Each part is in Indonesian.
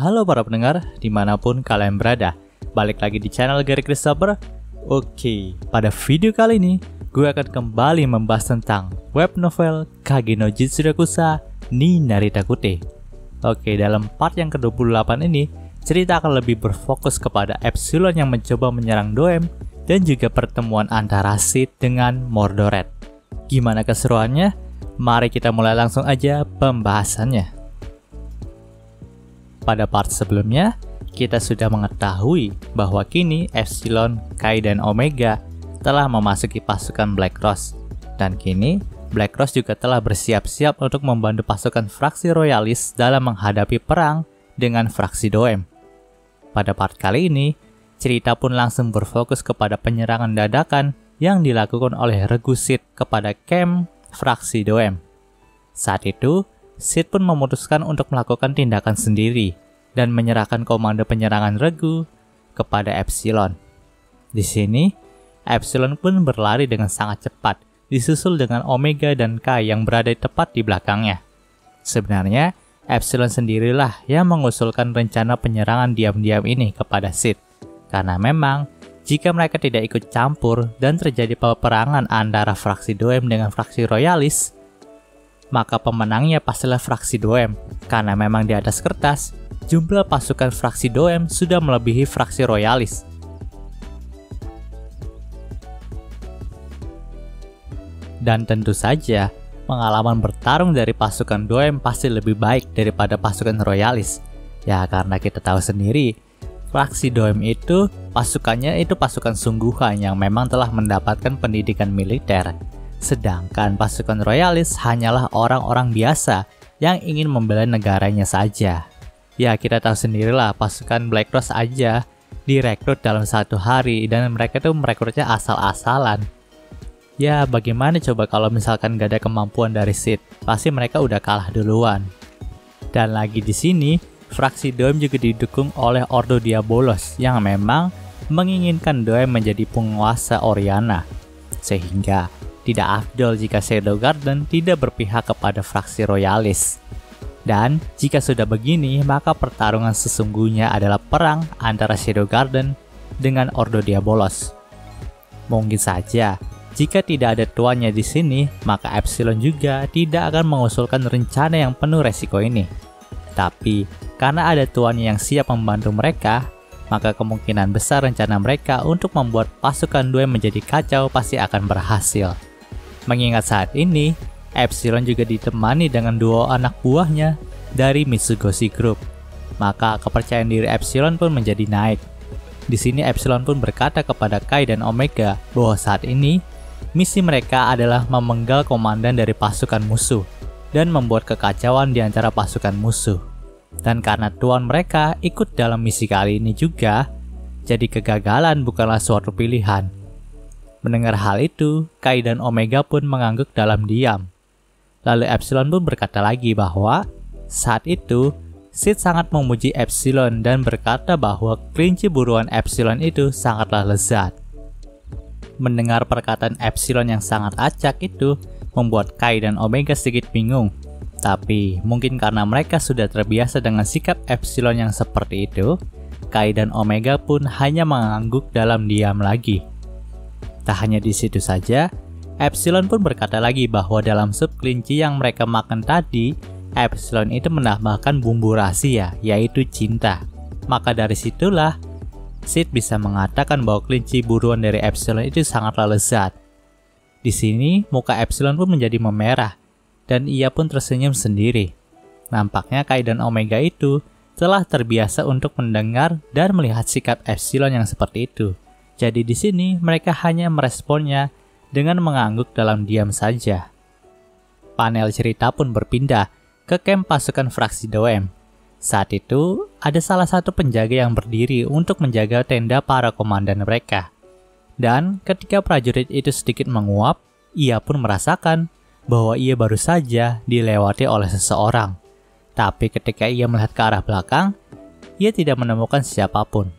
Halo para pendengar, dimanapun kalian berada. Balik lagi di channel Gary Christopher. Oke, pada video kali ini gue akan kembali membahas tentang web novel Kage no Jitsu-Rakusa ni Naritakute. Oke, dalam part yang ke-28 ini, cerita akan lebih berfokus kepada Epsilon yang mencoba menyerang Doem dan juga pertemuan antara Sid dengan Mordored. Gimana keseruannya? Mari kita mulai langsung aja pembahasannya. Pada part sebelumnya, kita sudah mengetahui bahwa kini Epsilon, Kai, dan Omega telah memasuki pasukan Black Rose. Dan kini, Black Rose juga telah bersiap-siap untuk membantu pasukan fraksi Royalis dalam menghadapi perang dengan fraksi Doem. Pada part kali ini, cerita pun langsung berfokus kepada penyerangan dadakan yang dilakukan oleh Regu Sid kepada camp fraksi Doem. Saat itu, Sid pun memutuskan untuk melakukan tindakan sendiri dan menyerahkan komando penyerangan Regu kepada Epsilon. Di sini, Epsilon pun berlari dengan sangat cepat, disusul dengan Omega dan Kai yang berada tepat di belakangnya. Sebenarnya, Epsilon sendirilah yang mengusulkan rencana penyerangan diam-diam ini kepada Sid. Karena memang, jika mereka tidak ikut campur dan terjadi peperangan antara fraksi Doem dengan fraksi Royalis, maka pemenangnya pastilah fraksi Doem, karena memang di atas kertas, jumlah pasukan fraksi Doem sudah melebihi fraksi Royalis. Dan tentu saja, pengalaman bertarung dari pasukan Doem pasti lebih baik daripada pasukan Royalis. Ya, karena kita tahu sendiri, fraksi Doem itu pasukannya itu pasukan sungguhan yang memang telah mendapatkan pendidikan militer. Sedangkan pasukan Royalis hanyalah orang-orang biasa yang ingin membela negaranya saja. Ya, kita tahu sendirilah pasukan Black Rose aja direkrut dalam satu hari dan mereka tuh merekrutnya asal-asalan. Ya, bagaimana coba kalau misalkan gak ada kemampuan dari Sid? Pasti mereka udah kalah duluan. Dan lagi di sini, fraksi Doem juga didukung oleh Ordo Diabolos yang memang menginginkan Doem menjadi penguasa Oriana. Sehingga tidak afdol jika Shadow Garden tidak berpihak kepada fraksi Royalis. Dan jika sudah begini, maka pertarungan sesungguhnya adalah perang antara Shadow Garden dengan Ordo Diabolos. Mungkin saja, jika tidak ada tuannya di sini, maka Epsilon juga tidak akan mengusulkan rencana yang penuh resiko ini. Tapi, karena ada tuannya yang siap membantu mereka, maka kemungkinan besar rencana mereka untuk membuat pasukan Doem menjadi kacau pasti akan berhasil. Mengingat saat ini, Epsilon juga ditemani dengan duo anak buahnya dari Mitsugoshi Group. Maka kepercayaan diri Epsilon pun menjadi naik. Di sini Epsilon pun berkata kepada Kai dan Omega bahwa saat ini misi mereka adalah memenggal komandan dari pasukan musuh dan membuat kekacauan di antara pasukan musuh. Dan karena tuan mereka ikut dalam misi kali ini juga, jadi kegagalan bukanlah suatu pilihan. Mendengar hal itu, Kai dan Omega pun mengangguk dalam diam. Lalu Epsilon pun berkata lagi bahwa saat itu Sid sangat memuji Epsilon dan berkata bahwa kelinci buruan Epsilon itu sangatlah lezat. Mendengar perkataan Epsilon yang sangat acak itu membuat Kai dan Omega sedikit bingung. Tapi mungkin karena mereka sudah terbiasa dengan sikap Epsilon yang seperti itu, Kai dan Omega pun hanya mengangguk dalam diam lagi. Tak hanya di situ saja, Epsilon pun berkata lagi bahwa dalam sup kelinci yang mereka makan tadi, Epsilon itu menambahkan bumbu rahasia, yaitu cinta. Maka dari situlah, Sid bisa mengatakan bahwa kelinci buruan dari Epsilon itu sangatlah lezat. Di sini, muka Epsilon pun menjadi memerah, dan ia pun tersenyum sendiri. Nampaknya Kai dan Omega itu telah terbiasa untuk mendengar dan melihat sikap Epsilon yang seperti itu. Jadi di sini mereka hanya meresponnya dengan mengangguk dalam diam saja. Panel cerita pun berpindah ke camp pasukan fraksi Doem. Saat itu, ada salah satu penjaga yang berdiri untuk menjaga tenda para komandan mereka. Dan ketika prajurit itu sedikit menguap, ia pun merasakan bahwa ia baru saja dilewati oleh seseorang. Tapi ketika ia melihat ke arah belakang, ia tidak menemukan siapapun.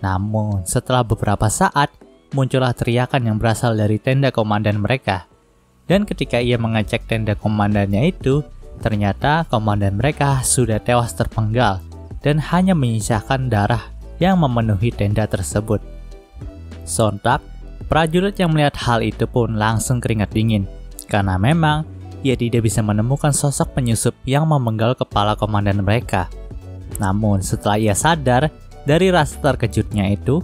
Namun, setelah beberapa saat, muncullah teriakan yang berasal dari tenda komandan mereka. Dan ketika ia mengecek tenda komandannya itu, ternyata komandan mereka sudah tewas terpenggal dan hanya menyisakan darah yang memenuhi tenda tersebut. Sontak, prajurit yang melihat hal itu pun langsung keringat dingin, karena memang ia tidak bisa menemukan sosok penyusup yang memenggal kepala komandan mereka. Namun setelah ia sadar dari rasa terkejutnya itu,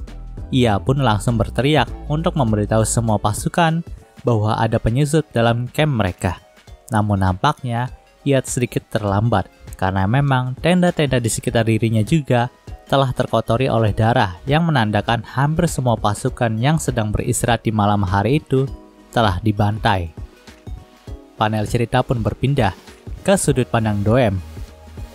ia pun langsung berteriak untuk memberitahu semua pasukan bahwa ada penyusup dalam camp mereka. Namun nampaknya ia sedikit terlambat, karena memang tenda-tenda di sekitar dirinya juga telah terkotori oleh darah yang menandakan hampir semua pasukan yang sedang beristirahat di malam hari itu telah dibantai. Panel cerita pun berpindah ke sudut pandang Doem.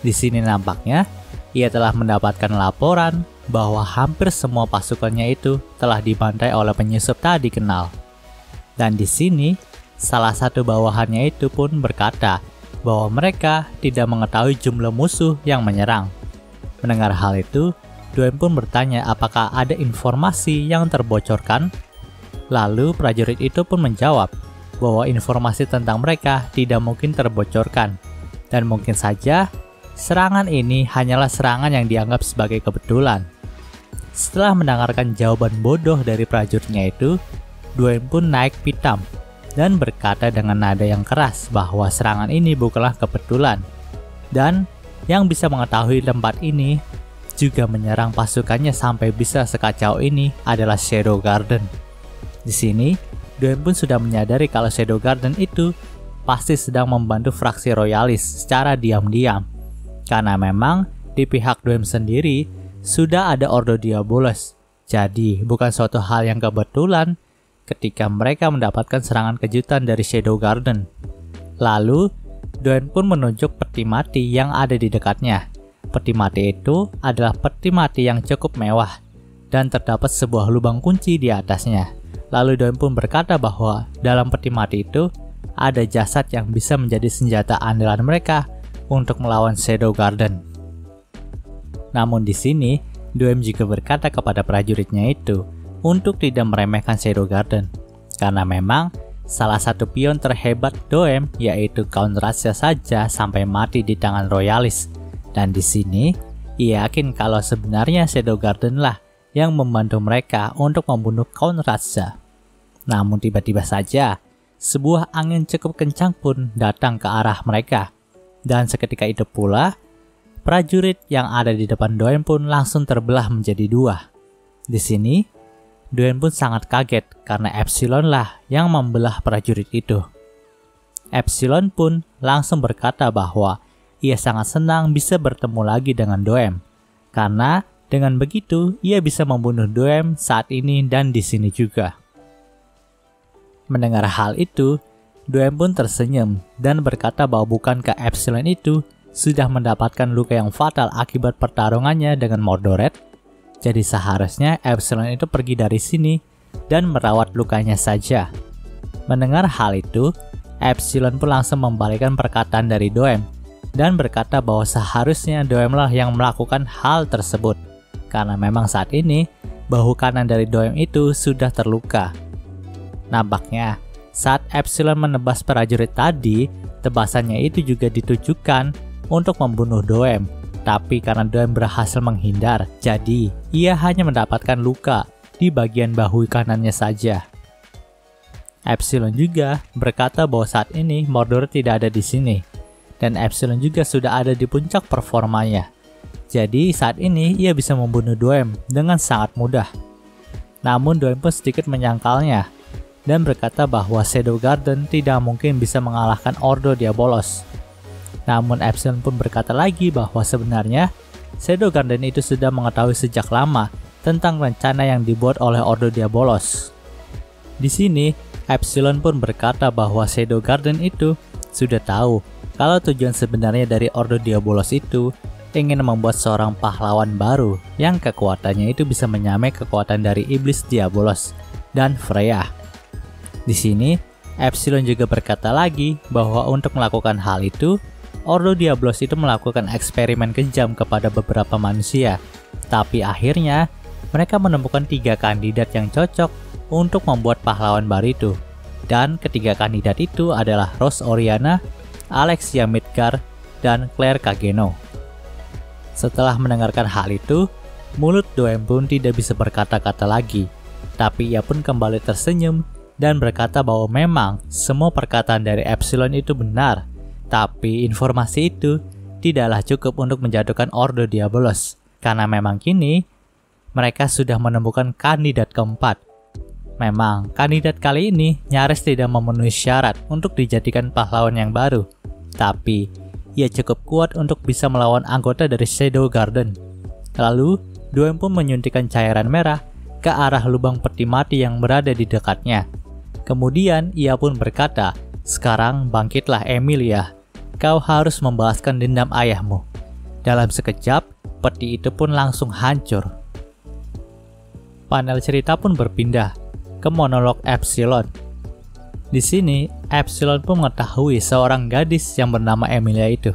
Di sini nampaknya ia telah mendapatkan laporan bahwa hampir semua pasukannya itu telah dibantai oleh penyusup tak dikenal. Dan di sini salah satu bawahannya itu pun berkata bahwa mereka tidak mengetahui jumlah musuh yang menyerang. Mendengar hal itu, Doem pun bertanya apakah ada informasi yang terbocorkan. Lalu prajurit itu pun menjawab bahwa informasi tentang mereka tidak mungkin terbocorkan, dan mungkin saja serangan ini hanyalah serangan yang dianggap sebagai kebetulan. Setelah mendengarkan jawaban bodoh dari prajuritnya itu, Doem pun naik pitam dan berkata dengan nada yang keras bahwa serangan ini bukanlah kebetulan, dan yang bisa mengetahui tempat ini juga menyerang pasukannya sampai bisa sekacau ini adalah Shadow Garden. Di sini, Doem pun sudah menyadari kalau Shadow Garden itu pasti sedang membantu fraksi royalis secara diam-diam, karena memang di pihak Doem sendiri sudah ada Ordo Diabolos. Jadi bukan suatu hal yang kebetulan ketika mereka mendapatkan serangan kejutan dari Shadow Garden. Lalu Doem pun menunjuk peti mati yang ada di dekatnya. Peti mati itu adalah peti mati yang cukup mewah dan terdapat sebuah lubang kunci di atasnya. Lalu Doem pun berkata bahwa dalam peti mati itu ada jasad yang bisa menjadi senjata andalan mereka untuk melawan Shadow Garden. Namun di sini, Doem juga berkata kepada prajuritnya itu untuk tidak meremehkan Shadow Garden, karena memang salah satu pion terhebat Doem yaitu Count Razzia saja sampai mati di tangan royalis. Dan di sini, ia yakin kalau sebenarnya Shadow Garden lah yang membantu mereka untuk membunuh Count Razzia. Namun tiba-tiba saja, sebuah angin cukup kencang pun datang ke arah mereka. Dan seketika itu pula, prajurit yang ada di depan Doem pun langsung terbelah menjadi dua. Di sini, Doem pun sangat kaget karena Epsilon lah yang membelah prajurit itu. Epsilon pun langsung berkata bahwa ia sangat senang bisa bertemu lagi dengan Doem, karena dengan begitu ia bisa membunuh Doem saat ini dan di sini juga. Mendengar hal itu, Doem pun tersenyum dan berkata bahwa bukankah Epsilon itu sudah mendapatkan luka yang fatal akibat pertarungannya dengan Mordored? Jadi seharusnya Epsilon itu pergi dari sini dan merawat lukanya saja. Mendengar hal itu, Epsilon pun langsung membalikkan perkataan dari Doem dan berkata bahwa seharusnya Doem lah yang melakukan hal tersebut, karena memang saat ini bahu kanan dari Doem itu sudah terluka. Nampaknya saat Epsilon menebas prajurit tadi, tebasannya itu juga ditujukan untuk membunuh Doem. Tapi karena Doem berhasil menghindar, jadi ia hanya mendapatkan luka di bagian bahu kanannya saja. Epsilon juga berkata bahwa saat ini Mordored tidak ada di sini, dan Epsilon juga sudah ada di puncak performanya. Jadi saat ini ia bisa membunuh Doem dengan sangat mudah. Namun Doem pun sedikit menyangkalnya dan berkata bahwa Shadow Garden tidak mungkin bisa mengalahkan Ordo Diabolos. Namun Epsilon pun berkata lagi bahwa sebenarnya Shadow Garden itu sudah mengetahui sejak lama tentang rencana yang dibuat oleh Ordo Diabolos. Di sini, Epsilon pun berkata bahwa Shadow Garden itu sudah tahu kalau tujuan sebenarnya dari Ordo Diabolos itu ingin membuat seorang pahlawan baru yang kekuatannya itu bisa menyamai kekuatan dari Iblis Diabolos dan Freya. Di sini, Epsilon juga berkata lagi bahwa untuk melakukan hal itu, Ordo Diabolos itu melakukan eksperimen kejam kepada beberapa manusia. Tapi akhirnya, mereka menemukan 3 kandidat yang cocok untuk membuat pahlawan baru itu. Dan ketiga kandidat itu adalah Rose Oriana, Alexia Midgar, dan Claire Kageno. Setelah mendengarkan hal itu, mulut Doem pun tidak bisa berkata-kata lagi. Tapi ia pun kembali tersenyum dan berkata bahwa memang semua perkataan dari Epsilon itu benar. Tapi informasi itu tidaklah cukup untuk menjatuhkan Ordo Diabolos. Karena memang kini mereka sudah menemukan kandidat keempat. Memang kandidat kali ini nyaris tidak memenuhi syarat untuk dijadikan pahlawan yang baru. Tapi ia cukup kuat untuk bisa melawan anggota dari Shadow Garden. Lalu, Doem pun menyuntikkan cairan merah ke arah lubang peti mati yang berada di dekatnya. Kemudian ia pun berkata, "Sekarang bangkitlah Emilia, kau harus membalaskan dendam ayahmu." Dalam sekejap, peti itu pun langsung hancur. Panel cerita pun berpindah ke monolog Epsilon. Di sini, Epsilon pun mengetahui seorang gadis yang bernama Emilia itu.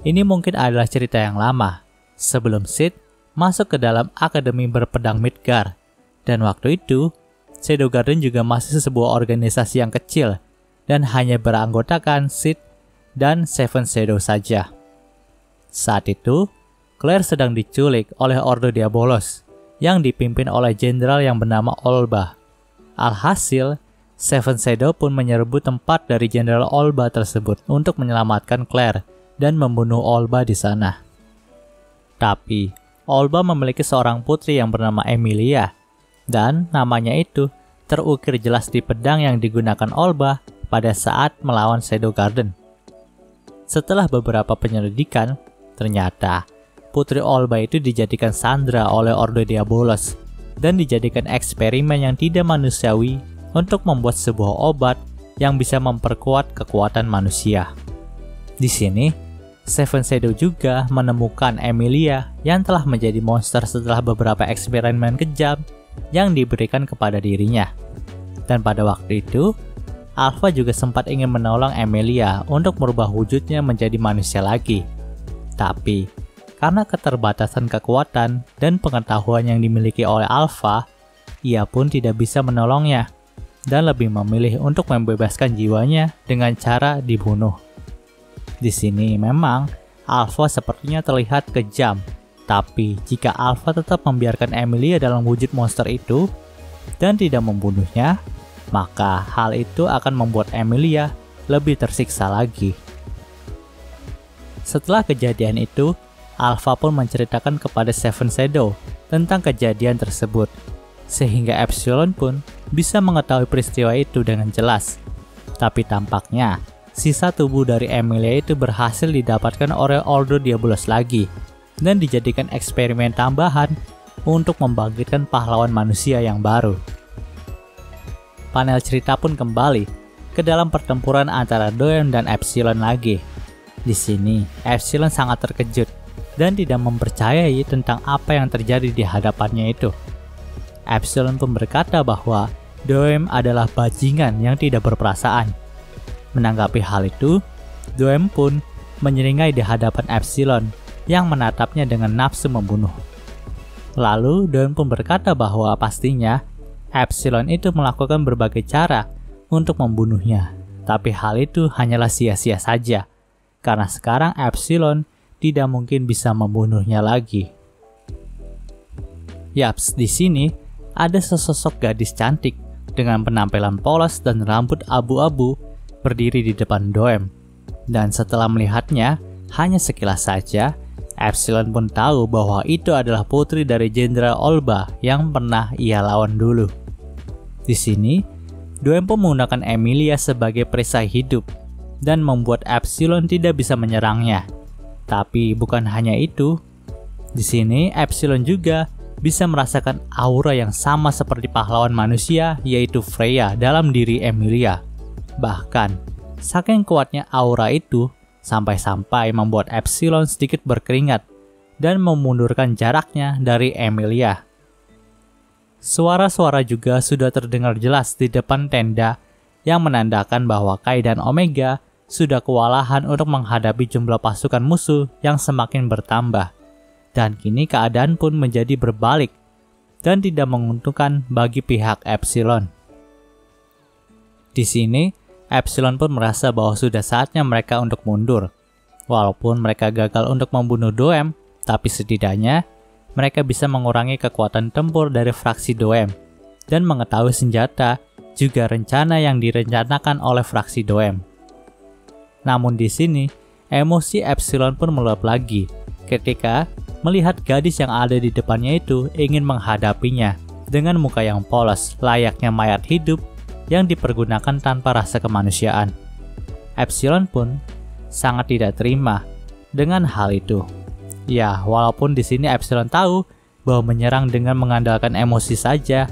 Ini mungkin adalah cerita yang lama, sebelum Sid masuk ke dalam Akademi Berpedang Midgar. Dan waktu itu, Shadow Garden juga masih sebuah organisasi yang kecil dan hanya beranggotakan Sid dan Seven Shadow saja. Saat itu, Claire sedang diculik oleh Ordo Diabolos yang dipimpin oleh jenderal yang bernama Olba. Alhasil, Seven Shadow pun menyerbu tempat dari Jenderal Olba tersebut untuk menyelamatkan Claire dan membunuh Olba di sana. Tapi, Olba memiliki seorang putri yang bernama Emilia, dan namanya itu terukir jelas di pedang yang digunakan Olba pada saat melawan Shadow Garden. Setelah beberapa penyelidikan, ternyata putri Olba itu dijadikan sandera oleh Ordo Diabolos dan dijadikan eksperimen yang tidak manusiawi untuk membuat sebuah obat yang bisa memperkuat kekuatan manusia. Di sini, Seven Shadow juga menemukan Emilia yang telah menjadi monster setelah beberapa eksperimen kejam yang diberikan kepada dirinya. Dan pada waktu itu, Alpha juga sempat ingin menolong Emilia untuk merubah wujudnya menjadi manusia lagi. Tapi, karena keterbatasan kekuatan dan pengetahuan yang dimiliki oleh Alpha, ia pun tidak bisa menolongnya dan lebih memilih untuk membebaskan jiwanya dengan cara dibunuh. Di sini memang Alpha sepertinya terlihat kejam, tapi jika Alpha tetap membiarkan Emilia dalam wujud monster itu dan tidak membunuhnya, maka hal itu akan membuat Emilia lebih tersiksa lagi. Setelah kejadian itu, Alpha pun menceritakan kepada Seven Shadow tentang kejadian tersebut, sehingga Epsilon pun bisa mengetahui peristiwa itu dengan jelas. Tapi tampaknya, sisa tubuh dari Emilia itu berhasil didapatkan oleh Ordo Diabolos lagi, dan dijadikan eksperimen tambahan untuk membangkitkan pahlawan manusia yang baru. Panel cerita pun kembali ke dalam pertempuran antara Doem dan Epsilon lagi. Di sini, Epsilon sangat terkejut dan tidak mempercayai tentang apa yang terjadi di hadapannya itu. Epsilon pun berkata bahwa Doem adalah bajingan yang tidak berperasaan. Menanggapi hal itu, Doem pun menyeringai di hadapan Epsilon yang menatapnya dengan nafsu membunuh. Lalu Doem pun berkata bahwa pastinya Epsilon itu melakukan berbagai cara untuk membunuhnya. Tapi hal itu hanyalah sia-sia saja, karena sekarang Epsilon tidak mungkin bisa membunuhnya lagi. Yaps, di sini ada sesosok gadis cantik dengan penampilan polos dan rambut abu-abu berdiri di depan Doem. Dan setelah melihatnya, hanya sekilas saja, Epsilon pun tahu bahwa itu adalah putri dari Jenderal Olba yang pernah ia lawan dulu. Di sini, Doem pun menggunakan Emilia sebagai perisai hidup dan membuat Epsilon tidak bisa menyerangnya. Tapi bukan hanya itu, di sini Epsilon juga bisa merasakan aura yang sama seperti pahlawan manusia, yaitu Freya dalam diri Emilia. Bahkan, saking kuatnya aura itu, sampai-sampai membuat Epsilon sedikit berkeringat dan memundurkan jaraknya dari Emilia. Suara-suara juga sudah terdengar jelas di depan tenda yang menandakan bahwa Kai dan Omega sudah kewalahan untuk menghadapi jumlah pasukan musuh yang semakin bertambah. Dan kini keadaan pun menjadi berbalik dan tidak menguntungkan bagi pihak Epsilon. Di sini, Epsilon pun merasa bahwa sudah saatnya mereka untuk mundur. Walaupun mereka gagal untuk membunuh Doem, tapi setidaknya mereka bisa mengurangi kekuatan tempur dari fraksi Doem dan mengetahui senjata juga rencana yang direncanakan oleh fraksi Doem. Namun di sini, emosi Epsilon pun meluap lagi ketika melihat gadis yang ada di depannya itu ingin menghadapinya dengan muka yang polos layaknya mayat hidup yang dipergunakan tanpa rasa kemanusiaan. Epsilon pun sangat tidak terima dengan hal itu. Ya, walaupun di sini Epsilon tahu bahwa menyerang dengan mengandalkan emosi saja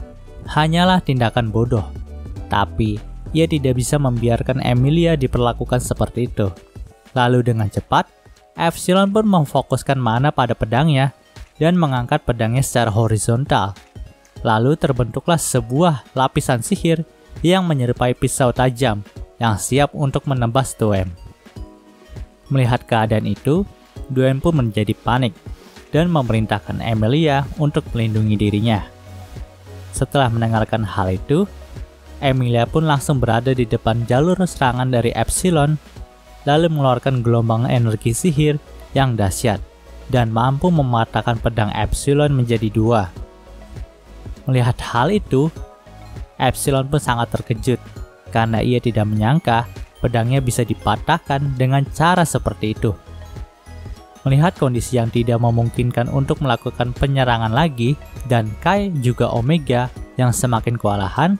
hanyalah tindakan bodoh. Tapi, ia tidak bisa membiarkan Emilia diperlakukan seperti itu. Lalu dengan cepat, Epsilon pun memfokuskan mana pada pedangnya dan mengangkat pedangnya secara horizontal. Lalu terbentuklah sebuah lapisan sihir yang menyerupai pisau tajam yang siap untuk menebas Doem. Melihat keadaan itu, Doem pun menjadi panik dan memerintahkan Emilia untuk melindungi dirinya. Setelah mendengarkan hal itu, Emilia pun langsung berada di depan jalur serangan dari Epsilon, lalu mengeluarkan gelombang energi sihir yang dahsyat dan mampu mematahkan pedang Epsilon menjadi dua. Melihat hal itu, Epsilon pun sangat terkejut karena ia tidak menyangka pedangnya bisa dipatahkan dengan cara seperti itu. Melihat kondisi yang tidak memungkinkan untuk melakukan penyerangan lagi dan Kai juga Omega yang semakin kewalahan,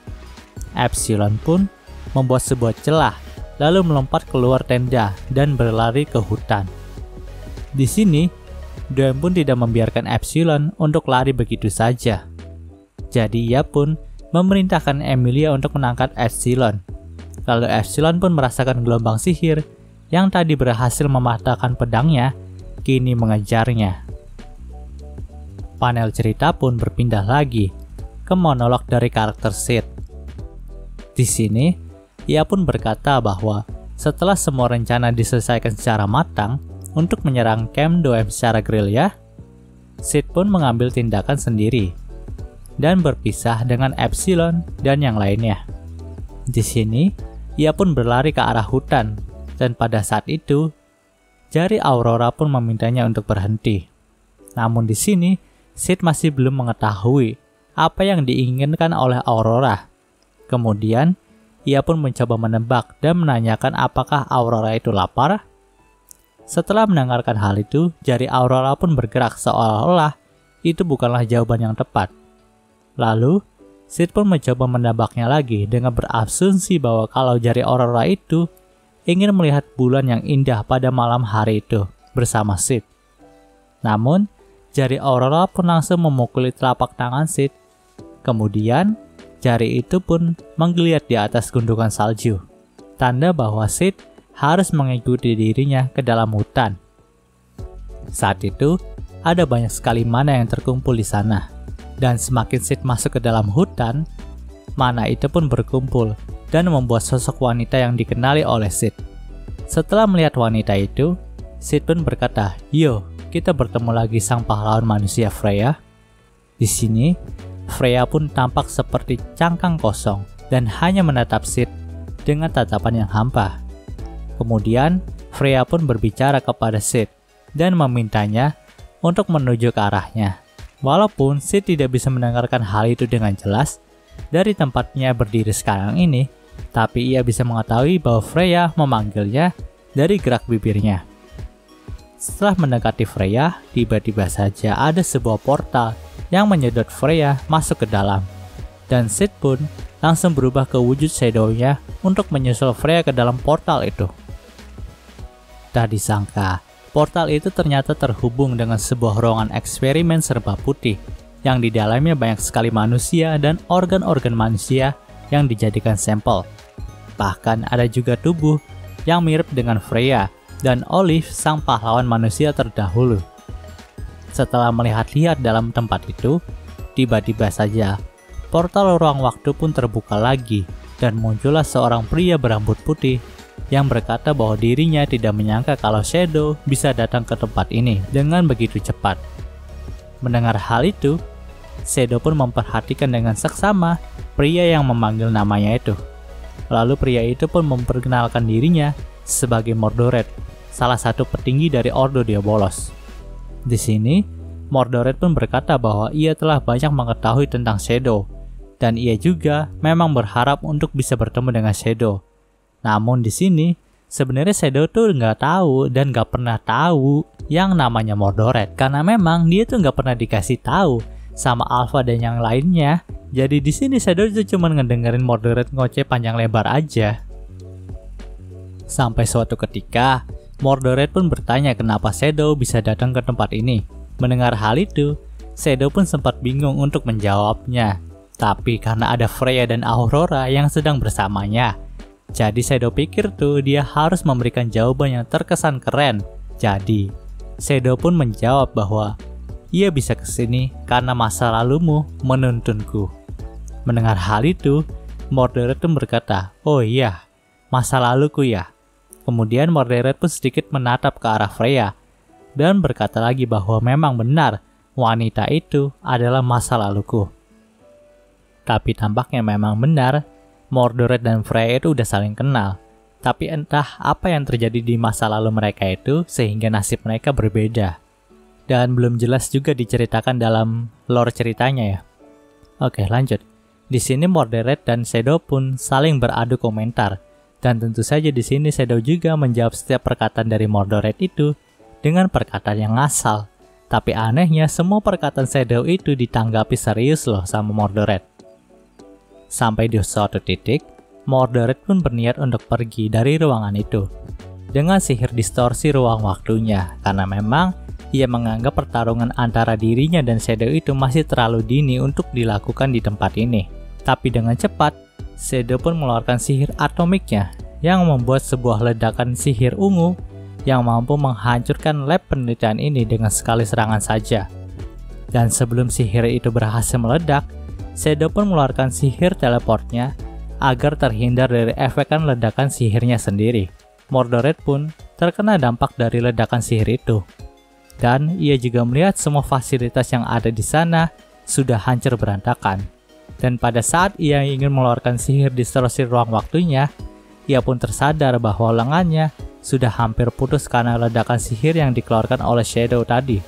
Epsilon pun membuat sebuah celah lalu melompat keluar tenda dan berlari ke hutan. Di sini, Doem pun tidak membiarkan Epsilon untuk lari begitu saja. Jadi ia pun memerintahkan Emilia untuk menangkap Epsilon. Lalu Epsilon pun merasakan gelombang sihir yang tadi berhasil mematahkan pedangnya, kini mengejarnya. Panel cerita pun berpindah lagi ke monolog dari karakter Sid. Di sini, ia pun berkata bahwa setelah semua rencana diselesaikan secara matang untuk menyerang camp Doem secara gerilya, Sid pun mengambil tindakan sendiri dan berpisah dengan Epsilon dan yang lainnya. Di sini, ia pun berlari ke arah hutan, dan pada saat itu, jari Aurora pun memintanya untuk berhenti. Namun di sini, Sid masih belum mengetahui apa yang diinginkan oleh Aurora. Kemudian, ia pun mencoba menebak dan menanyakan apakah Aurora itu lapar. Setelah mendengarkan hal itu, jari Aurora pun bergerak seolah-olah itu bukanlah jawaban yang tepat. Lalu, Sid pun mencoba menebaknya lagi dengan berasumsi bahwa kalau jari Aurora itu ingin melihat bulan yang indah pada malam hari itu bersama Sid. Namun, jari Aurora pun langsung memukuli telapak tangan Sid. Kemudian, jari itu pun menggeliat di atas gundukan salju, tanda bahwa Sid harus mengikuti dirinya ke dalam hutan. Saat itu, ada banyak sekali mana yang terkumpul di sana. Dan semakin Sid masuk ke dalam hutan, mana itu pun berkumpul dan membuat sosok wanita yang dikenali oleh Sid. Setelah melihat wanita itu, Sid pun berkata, "Yo, kita bertemu lagi sang pahlawan manusia Freya." Di sini, Freya pun tampak seperti cangkang kosong dan hanya menatap Sid dengan tatapan yang hampa. Kemudian, Freya pun berbicara kepada Sid dan memintanya untuk menuju ke arahnya. Walaupun Sid tidak bisa mendengarkan hal itu dengan jelas dari tempatnya berdiri sekarang ini, tapi ia bisa mengetahui bahwa Freya memanggilnya dari gerak bibirnya. Setelah mendekati Freya, tiba-tiba saja ada sebuah portal yang menyedot Freya masuk ke dalam. Dan Sid pun langsung berubah ke wujud shadow-nya untuk menyusul Freya ke dalam portal itu. Tak disangka, portal itu ternyata terhubung dengan sebuah ruangan eksperimen serba putih yang di dalamnya banyak sekali manusia dan organ-organ manusia yang dijadikan sampel. Bahkan ada juga tubuh yang mirip dengan Freya dan Olive sang pahlawan manusia terdahulu. Setelah melihat-lihat dalam tempat itu, tiba-tiba saja portal ruang waktu pun terbuka lagi dan muncullah seorang pria berambut putih yang berkata bahwa dirinya tidak menyangka kalau Shadow bisa datang ke tempat ini dengan begitu cepat. Mendengar hal itu, Shadow pun memperhatikan dengan seksama pria yang memanggil namanya itu. Lalu pria itu pun memperkenalkan dirinya sebagai Mordored, salah satu petinggi dari Ordo Diabolos. Di sini, Mordored pun berkata bahwa ia telah banyak mengetahui tentang Shadow, dan ia juga memang berharap untuk bisa bertemu dengan Shadow. Namun di sini, sebenarnya Shadow tuh nggak tahu dan nggak pernah tahu yang namanya Mordored, karena memang dia tuh nggak pernah dikasih tahu sama Alpha dan yang lainnya. Jadi di sini Shadow itu cuma ngedengerin Mordored ngoceh panjang lebar aja. Sampai suatu ketika, Mordored pun bertanya kenapa Shadow bisa datang ke tempat ini. Mendengar hal itu, Shadow pun sempat bingung untuk menjawabnya. Tapi karena ada Freya dan Aurora yang sedang bersamanya, jadi Shadow pikir tuh dia harus memberikan jawaban yang terkesan keren. Jadi, Shadow pun menjawab bahwa ia bisa kesini karena masa lalumu menuntunku. Mendengar hal itu, Mordored pun berkata, "Oh iya, masa laluku ya." Kemudian Mordored pun sedikit menatap ke arah Freya dan berkata lagi bahwa memang benar wanita itu adalah masa laluku. Tapi tampaknya memang benar Mordored dan Freya itu udah saling kenal. Tapi entah apa yang terjadi di masa lalu mereka itu sehingga nasib mereka berbeda. Dan belum jelas juga diceritakan dalam lore ceritanya ya. Oke, lanjut. Di sini Mordored dan Shadow pun saling beradu komentar. Dan tentu saja di sini Shadow juga menjawab setiap perkataan dari Mordored itu dengan perkataan yang ngasal. Tapi anehnya semua perkataan Shadow itu ditanggapi serius loh sama Mordored. Sampai di suatu titik, Mordored pun berniat untuk pergi dari ruangan itu dengan sihir distorsi ruang waktunya, karena memang ia menganggap pertarungan antara dirinya dan Shadow itu masih terlalu dini untuk dilakukan di tempat ini. Tapi dengan cepat, Shadow pun mengeluarkan sihir atomiknya yang membuat sebuah ledakan sihir ungu yang mampu menghancurkan lab penelitian ini dengan sekali serangan saja. Dan sebelum sihir itu berhasil meledak, Shadow pun mengeluarkan sihir teleportnya agar terhindar dari efekan ledakan sihirnya sendiri. Mordored pun terkena dampak dari ledakan sihir itu. Dan ia juga melihat semua fasilitas yang ada di sana sudah hancur berantakan. Dan pada saat ia ingin mengeluarkan sihir distorsi ruang waktunya, ia pun tersadar bahwa lengannya sudah hampir putus karena ledakan sihir yang dikeluarkan oleh Shadow tadi.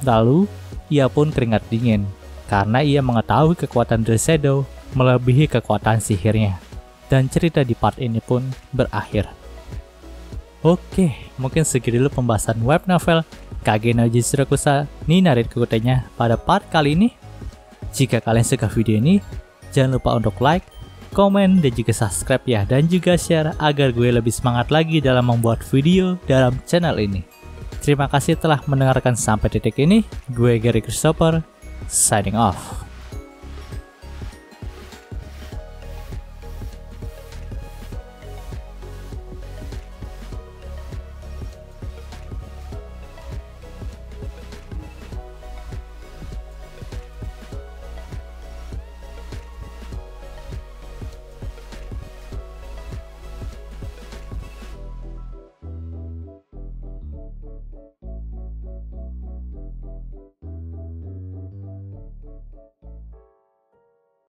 Lalu, ia pun keringat dingin, karena ia mengetahui kekuatan dari Shadow melebihi kekuatan sihirnya. Dan cerita di part ini pun berakhir. Oke, mungkin segitu dulu pembahasan web novel Kage no Jitsurakusa ni Narita Kukutenya pada part kali ini. Jika kalian suka video ini, jangan lupa untuk like, komen, dan juga subscribe ya, dan juga share agar gue lebih semangat lagi dalam membuat video dalam channel ini. Terima kasih telah mendengarkan sampai titik ini. Gue Gary Christopher, signing off.